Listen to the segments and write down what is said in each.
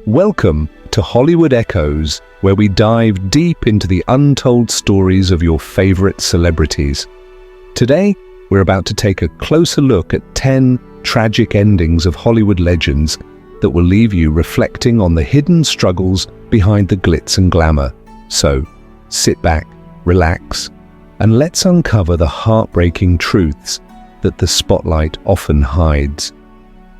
Welcome to Hollywood Echoes, where we dive deep into the untold stories of your favorite celebrities. Today, we're about to take a closer look at 10 tragic endings of Hollywood legends that will leave you reflecting on the hidden struggles behind the glitz and glamour. So, sit back, relax, and let's uncover the heartbreaking truths that the spotlight often hides.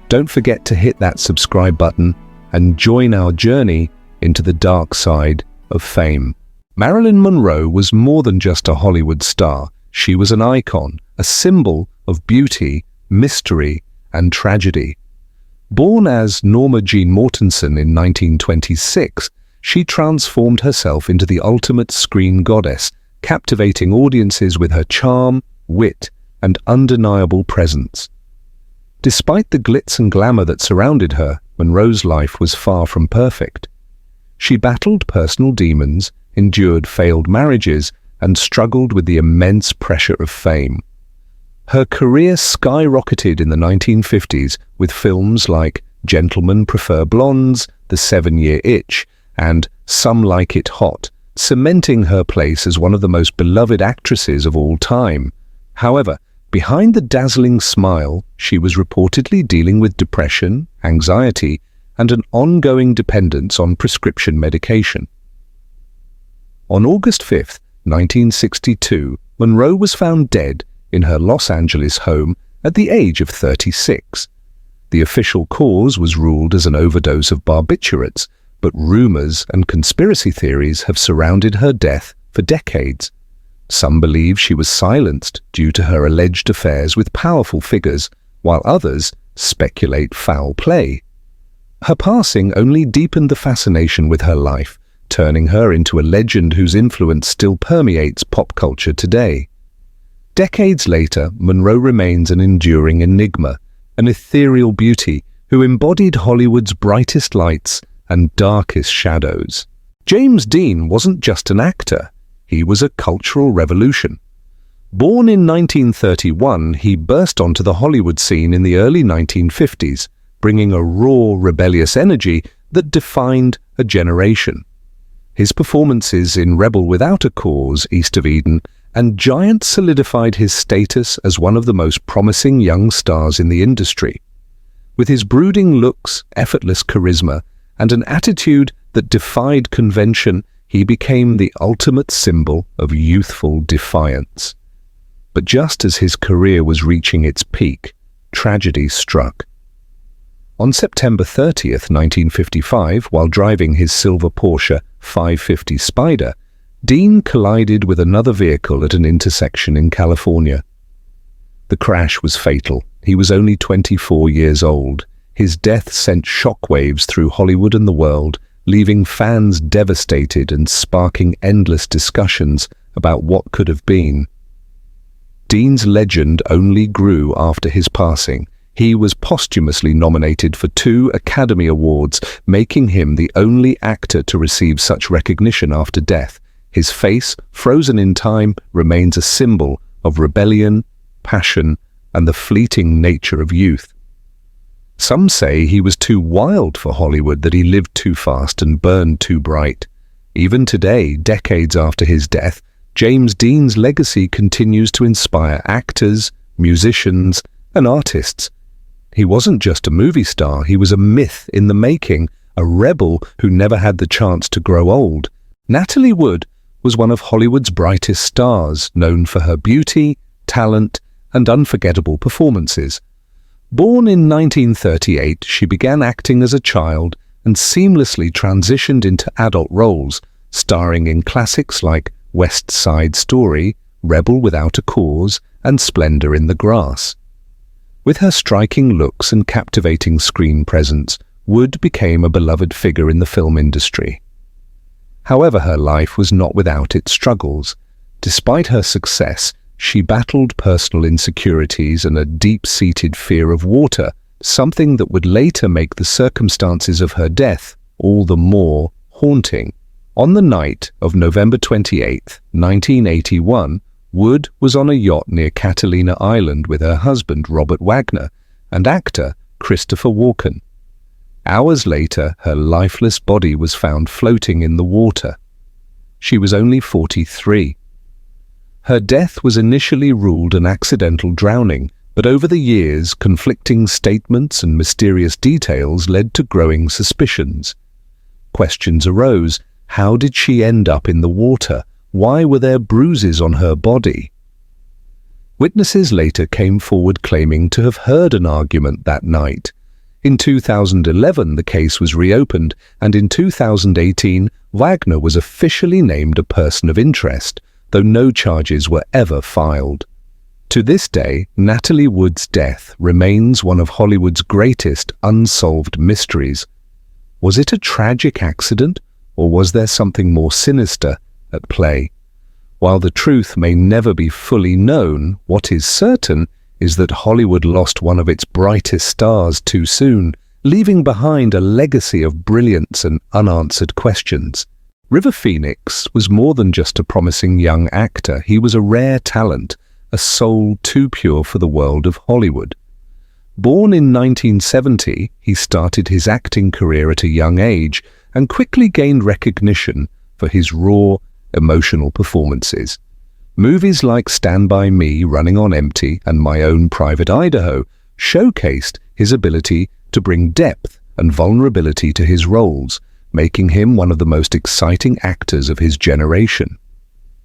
Don't forget to hit that subscribe button and join our journey into the dark side of fame. Marilyn Monroe was more than just a Hollywood star. She was an icon, a symbol of beauty, mystery, and tragedy. Born as Norma Jean Mortensen in 1926, she transformed herself into the ultimate screen goddess, captivating audiences with her charm, wit, and undeniable presence. Despite the glitz and glamour that surrounded her, Monroe's life was far from perfect. She battled personal demons, endured failed marriages, and struggled with the immense pressure of fame. Her career skyrocketed in the 1950s with films like Gentlemen Prefer Blondes, The 7-Year Itch, and Some Like It Hot, cementing her place as one of the most beloved actresses of all time. However, behind the dazzling smile, she was reportedly dealing with depression, anxiety, and an ongoing dependence on prescription medication. On August 5, 1962, Monroe was found dead in her Los Angeles home at the age of 36. The official cause was ruled as an overdose of barbiturates, but rumors and conspiracy theories have surrounded her death for decades. Some believe she was silenced due to her alleged affairs with powerful figures, while others speculate foul play. Her passing only deepened the fascination with her life, turning her into a legend whose influence still permeates pop culture today. Decades later, Monroe remains an enduring enigma, an ethereal beauty who embodied Hollywood's brightest lights and darkest shadows. James Dean wasn't just an actor. He was a cultural revolution. Born in 1931, he burst onto the Hollywood scene in the early 1950s, bringing a raw, rebellious energy that defined a generation. His performances in Rebel Without a Cause, East of Eden, and Giant solidified his status as one of the most promising young stars in the industry. With his brooding looks, effortless charisma, and an attitude that defied convention, he became the ultimate symbol of youthful defiance. But just as his career was reaching its peak, tragedy struck. On September 30th, 1955, while driving his silver Porsche 550 Spider, Dean collided with another vehicle at an intersection in California. The crash was fatal. He was only 24 years old. His death sent shockwaves through Hollywood and the world, leaving fans devastated and sparking endless discussions about what could have been. Dean's legend only grew after his passing. He was posthumously nominated for 2 Academy Awards, making him the only actor to receive such recognition after death. His face, frozen in time, remains a symbol of rebellion, passion, and the fleeting nature of youth. Some say he was too wild for Hollywood, that he lived too fast and burned too bright. Even today, decades after his death, James Dean's legacy continues to inspire actors, musicians, and artists. He wasn't just a movie star, he was a myth in the making, a rebel who never had the chance to grow old. Natalie Wood was one of Hollywood's brightest stars, known for her beauty, talent, and unforgettable performances. Born in 1938, she began acting as a child and seamlessly transitioned into adult roles, starring in classics like West Side Story, Rebel Without a Cause, and Splendor in the Grass. With her striking looks and captivating screen presence, Wood became a beloved figure in the film industry. However, her life was not without its struggles. Despite her success, she battled personal insecurities and a deep-seated fear of water, something that would later make the circumstances of her death all the more haunting. On the night of November 28, 1981, Wood was on a yacht near Catalina Island with her husband Robert Wagner and actor Christopher Walken. Hours later, her lifeless body was found floating in the water. She was only 43. Her death was initially ruled an accidental drowning, but over the years, conflicting statements and mysterious details led to growing suspicions. Questions arose. How did she end up in the water? Why were there bruises on her body? Witnesses later came forward claiming to have heard an argument that night. In 2011, the case was reopened, and in 2018, Wagner was officially named a person of interest, though no charges were ever filed. To this day, Natalie Wood's death remains one of Hollywood's greatest unsolved mysteries. Was it a tragic accident, or was there something more sinister at play? While the truth may never be fully known, what is certain is that Hollywood lost one of its brightest stars too soon, leaving behind a legacy of brilliance and unanswered questions. River Phoenix was more than just a promising young actor. He was a rare talent, a soul too pure for the world of Hollywood. Born in 1970, he started his acting career at a young age and quickly gained recognition for his raw, emotional performances. Movies like Stand By Me, Running on Empty, and My Own Private Idaho showcased his ability to bring depth and vulnerability to his roles, making him one of the most exciting actors of his generation.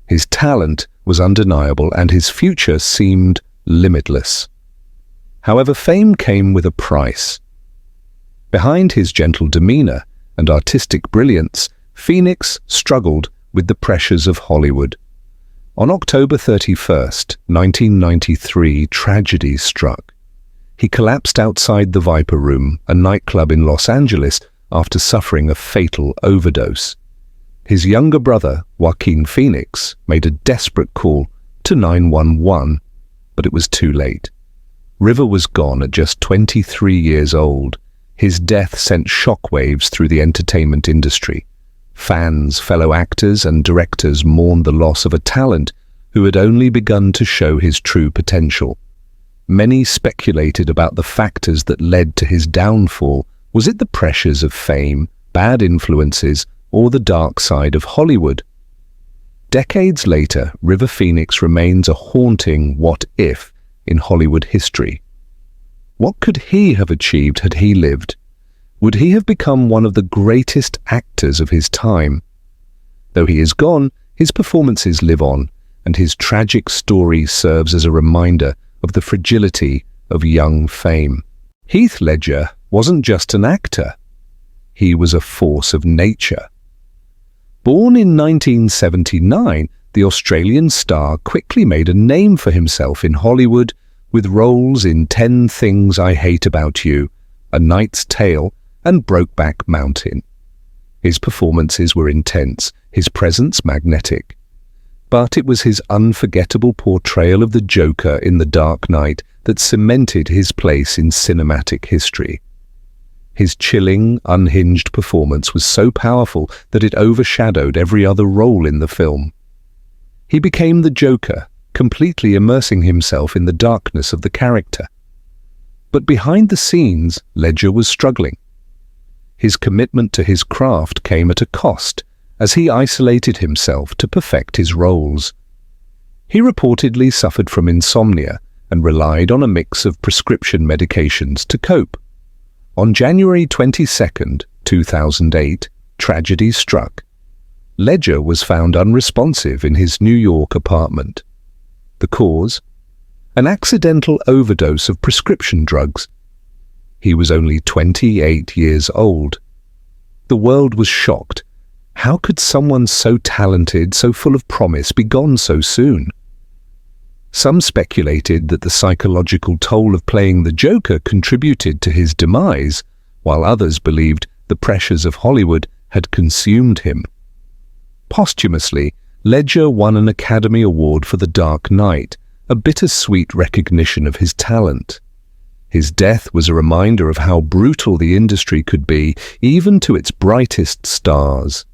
His talent was undeniable and his future seemed limitless. However, fame came with a price. Behind his gentle demeanor and artistic brilliance, Phoenix struggled with the pressures of Hollywood. On October 31st, 1993, tragedy struck. He collapsed outside the Viper Room, a nightclub in Los Angeles, after suffering a fatal overdose. His younger brother, Joaquin Phoenix, made a desperate call to 911, but it was too late. River was gone at just 23 years old. His death sent shockwaves through the entertainment industry. Fans, fellow actors, and directors mourned the loss of a talent who had only begun to show his true potential. Many speculated about the factors that led to his downfall. Was it the pressures of fame, bad influences, or the dark side of Hollywood? Decades later, River Phoenix remains a haunting what-if in Hollywood history. What could he have achieved had he lived? Would he have become one of the greatest actors of his time? Though he is gone, his performances live on, and his tragic story serves as a reminder of the fragility of young fame. Heath Ledger wasn't just an actor. He was a force of nature. Born in 1979, the Australian star quickly made a name for himself in Hollywood with roles in 10 Things I Hate About You, A Knight's Tale, and Brokeback Mountain. His performances were intense, his presence magnetic. But it was his unforgettable portrayal of the Joker in The Dark Knight that cemented his place in cinematic history. His chilling, unhinged performance was so powerful that it overshadowed every other role in the film. He became the Joker, completely immersing himself in the darkness of the character. But behind the scenes, Ledger was struggling. His commitment to his craft came at a cost, as he isolated himself to perfect his roles. He reportedly suffered from insomnia and relied on a mix of prescription medications to cope. On January 22, 2008, tragedy struck. Ledger was found unresponsive in his New York apartment. The cause? An accidental overdose of prescription drugs. He was only 28 years old. The world was shocked. How could someone so talented, so full of promise, be gone so soon? Some speculated that the psychological toll of playing the Joker contributed to his demise, while others believed the pressures of Hollywood had consumed him. Posthumously, Ledger won an Academy Award for The Dark Knight, a bittersweet recognition of his talent. His death was a reminder of how brutal the industry could be, even to its brightest stars.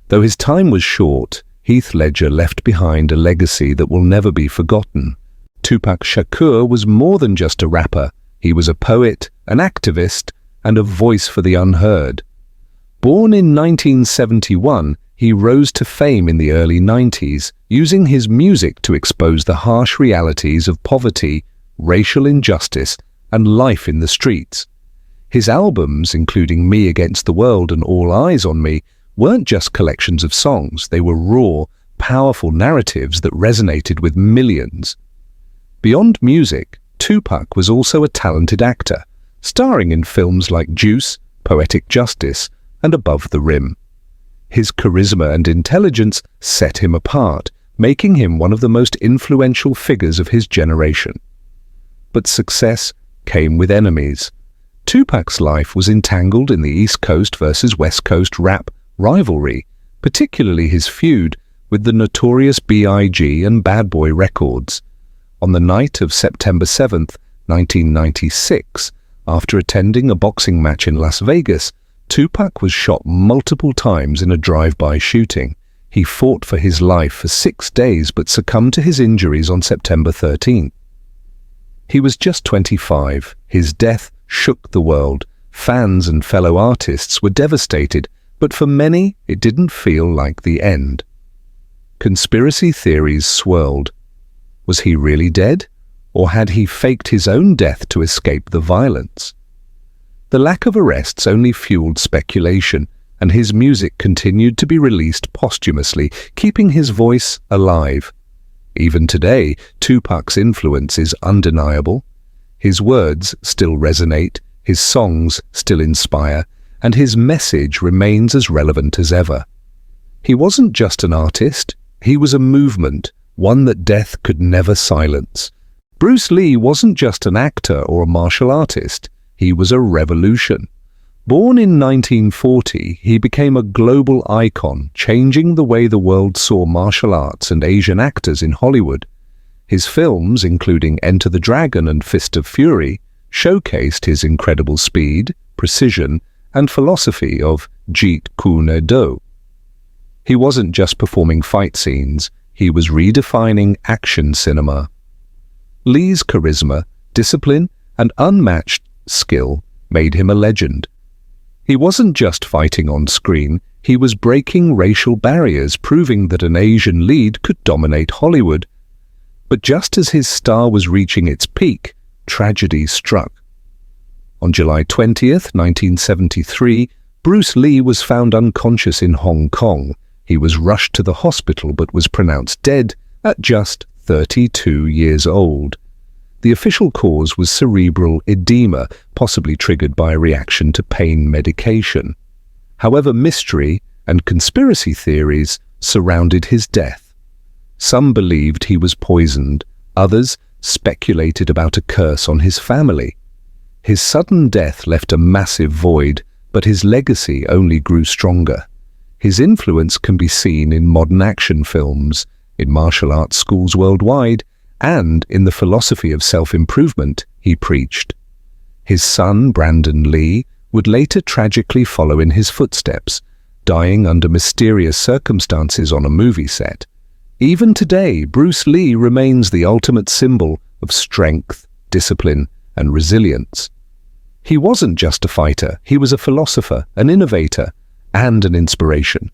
Though his time was short, Heath Ledger left behind a legacy that will never be forgotten. Tupac Shakur was more than just a rapper. He was a poet, an activist, and a voice for the unheard. Born in 1971, he rose to fame in the early 90s, using his music to expose the harsh realities of poverty, racial injustice, and life in the streets. His albums, including Me Against the World and All Eyes on Me, weren't just collections of songs. They were raw, powerful narratives that resonated with millions. Beyond music, Tupac was also a talented actor, starring in films like Juice, Poetic Justice, and Above the Rim. His charisma and intelligence set him apart, making him one of the most influential figures of his generation. But success came with enemies. Tupac's life was entangled in the East Coast versus West Coast rap rivalry, particularly his feud with the notorious B.I.G. and Bad Boy Records. On the night of September 7th, 1996, after attending a boxing match in Las Vegas, Tupac was shot multiple times in a drive-by shooting. He fought for his life for 6 days but succumbed to his injuries on September 13th. He was just 25. His death shook the world. Fans and fellow artists were devastated, but for many, it didn't feel like the end. Conspiracy theories swirled. Was he really dead? Or had he faked his own death to escape the violence? The lack of arrests only fueled speculation, and his music continued to be released posthumously, keeping his voice alive. Even today, Tupac's influence is undeniable. His words still resonate, his songs still inspire, and his message remains as relevant as ever. He wasn't just an artist, he was a movement, one that death could never silence. Bruce Lee wasn't just an actor or a martial artist, he was a revolution. Born in 1940, he became a global icon, changing the way the world saw martial arts and Asian actors in Hollywood. His films, including Enter the Dragon and Fist of Fury, showcased his incredible speed, precision, and philosophy of Jeet Kune Do. He wasn't just performing fight scenes, he was redefining action cinema. Lee's charisma, discipline, and unmatched skill made him a legend. He wasn't just fighting on screen, he was breaking racial barriers, proving that an Asian lead could dominate Hollywood. But just as his star was reaching its peak, tragedy struck. On July 20th, 1973, Bruce Lee was found unconscious in Hong Kong. He was rushed to the hospital but was pronounced dead at just 32 years old. The official cause was cerebral edema, possibly triggered by a reaction to pain medication. However, mystery and conspiracy theories surrounded his death. Some believed he was poisoned, others speculated about a curse on his family. His sudden death left a massive void, but his legacy only grew stronger. His influence can be seen in modern action films, in martial arts schools worldwide, and in the philosophy of self-improvement he preached. His son, Brandon Lee, would later tragically follow in his footsteps, dying under mysterious circumstances on a movie set. Even today, Bruce Lee remains the ultimate symbol of strength, discipline, and resilience. He wasn't just a fighter, he was a philosopher, an innovator, and an inspiration.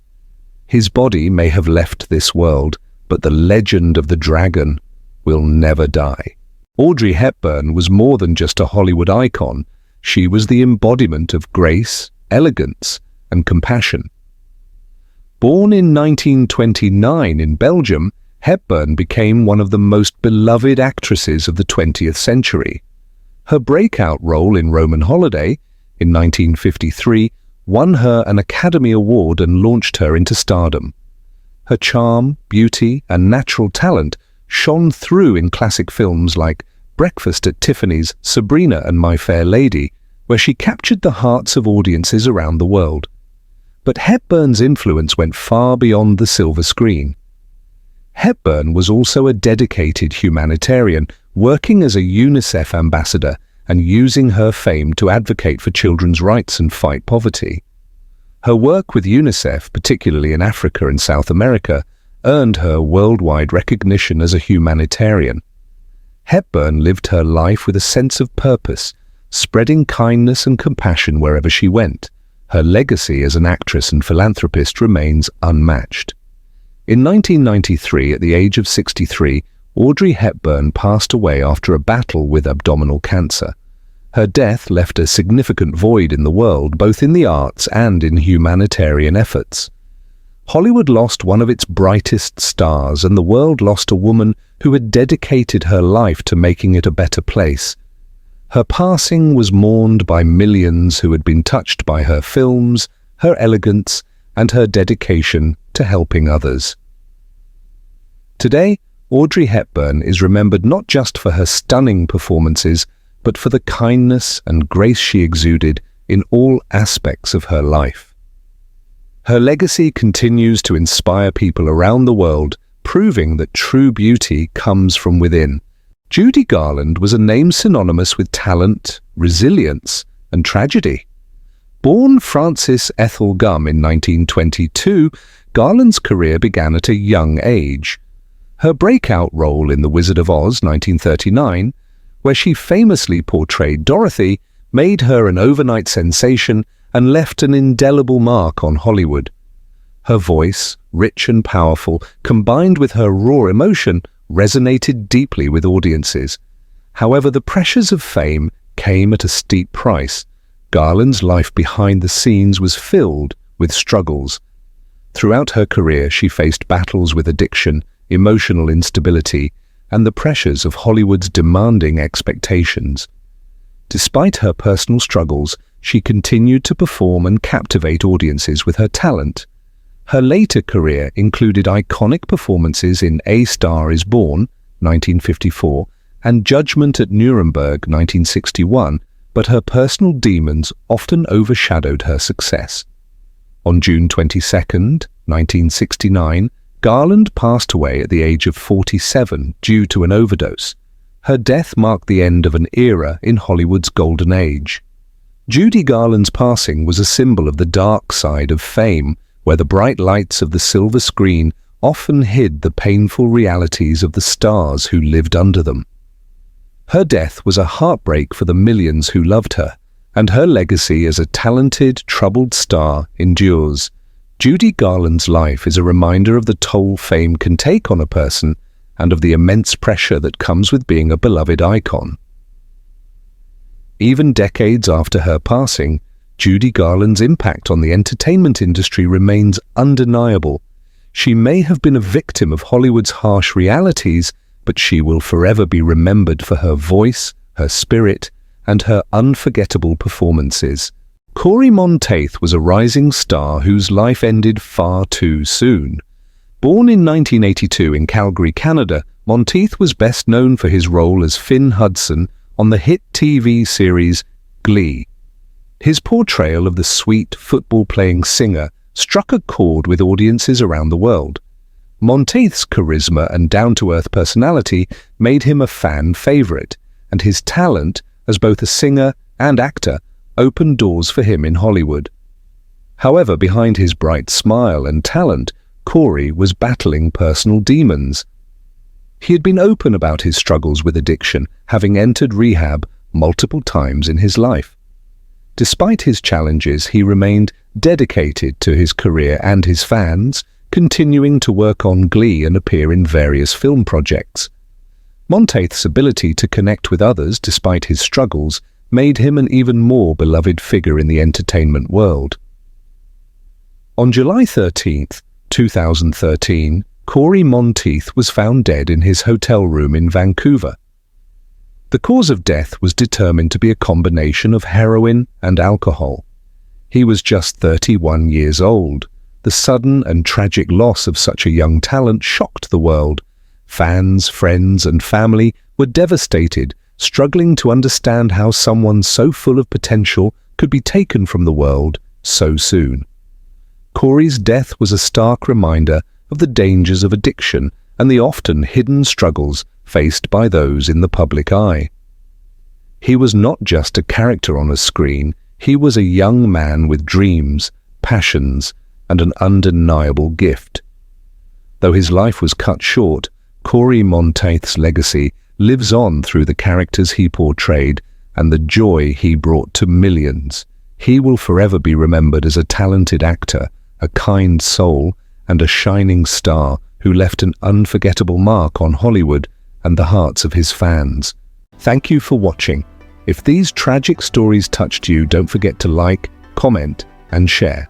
His body may have left this world, but the legend of the dragon will never die. Audrey Hepburn was more than just a Hollywood icon. She was the embodiment of grace, elegance, and compassion. Born in 1929 in Belgium, Hepburn became one of the most beloved actresses of the 20th century. Her breakout role in Roman Holiday, in 1953, won her an Academy Award and launched her into stardom. Her charm, beauty, and natural talent shone through in classic films like Breakfast at Tiffany's, Sabrina and My Fair Lady, where she captured the hearts of audiences around the world. But Hepburn's influence went far beyond the silver screen. Hepburn was also a dedicated humanitarian, working as a UNICEF ambassador and using her fame to advocate for children's rights and fight poverty. Her work with UNICEF, particularly in Africa and South America, earned her worldwide recognition as a humanitarian. Hepburn lived her life with a sense of purpose, spreading kindness and compassion wherever she went. Her legacy as an actress and philanthropist remains unmatched. In 1993, at the age of 63, Audrey Hepburn passed away after a battle with abdominal cancer. Her death left a significant void in the world, both in the arts and in humanitarian efforts. Hollywood lost one of its brightest stars, and the world lost a woman who had dedicated her life to making it a better place. Her passing was mourned by millions who had been touched by her films, her elegance, and her dedication to helping others. Today, Audrey Hepburn is remembered not just for her stunning performances, but for the kindness and grace she exuded in all aspects of her life. Her legacy continues to inspire people around the world, proving that true beauty comes from within. Judy Garland was a name synonymous with talent, resilience, and tragedy. Born Frances Ethel Gum in 1922, Garland's career began at a young age. Her breakout role in The Wizard of Oz, 1939, where she famously portrayed Dorothy, made her an overnight sensation and left an indelible mark on Hollywood. Her voice, rich and powerful, combined with her raw emotion, resonated deeply with audiences. However, the pressures of fame came at a steep price. Garland's life behind the scenes was filled with struggles. Throughout her career, she faced battles with addiction, emotional instability, and the pressures of Hollywood's demanding expectations. Despite her personal struggles, she continued to perform and captivate audiences with her talent. Her later career included iconic performances in A Star is Born, 1954, and Judgment at Nuremberg, 1961, but her personal demons often overshadowed her success. On June 22, 1969, Garland passed away at the age of 47 due to an overdose. Her death marked the end of an era in Hollywood's golden age. Judy Garland's passing was a symbol of the dark side of fame, where the bright lights of the silver screen often hid the painful realities of the stars who lived under them. Her death was a heartbreak for the millions who loved her, and her legacy as a talented, troubled star endures. Judy Garland's life is a reminder of the toll fame can take on a person and of the immense pressure that comes with being a beloved icon. Even decades after her passing, Judy Garland's impact on the entertainment industry remains undeniable. She may have been a victim of Hollywood's harsh realities, but she will forever be remembered for her voice, her spirit, and her unforgettable performances. Cory Monteith was a rising star whose life ended far too soon. Born in 1982 in Calgary, Canada, Monteith was best known for his role as Finn Hudson on the hit TV series Glee. His portrayal of the sweet, football-playing singer struck a chord with audiences around the world. Monteith's charisma and down-to-earth personality made him a fan favorite, and his talent as both a singer and actor opened doors for him in Hollywood. However, behind his bright smile and talent, Cory was battling personal demons. He had been open about his struggles with addiction, having entered rehab multiple times in his life. Despite his challenges, he remained dedicated to his career and his fans, continuing to work on Glee and appear in various film projects. Monteith's ability to connect with others despite his struggles made him an even more beloved figure in the entertainment world. On July 13, 2013, Cory Monteith was found dead in his hotel room in Vancouver. The cause of death was determined to be a combination of heroin and alcohol. He was just 31 years old. The sudden and tragic loss of such a young talent shocked the world. Fans, friends, and family were devastated, struggling to understand how someone so full of potential could be taken from the world so soon. Cory's death was a stark reminder of the dangers of addiction and the often hidden struggles faced by those in the public eye. He was not just a character on a screen, he was a young man with dreams, passions, and an undeniable gift. Though his life was cut short, Cory Monteith's legacy lives on through the characters he portrayed and the joy he brought to millions. He will forever be remembered as a talented actor, a kind soul, and a shining star who left an unforgettable mark on Hollywood and the hearts of his fans. Thank you for watching. If these tragic stories touched you, don't forget to like, comment, and share.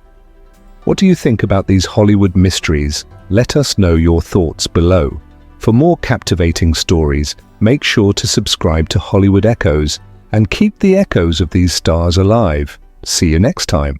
What do you think about these Hollywood mysteries? Let us know your thoughts below. For more captivating stories, make sure to subscribe to Hollywood Echoes and keep the echoes of these stars alive. See you next time.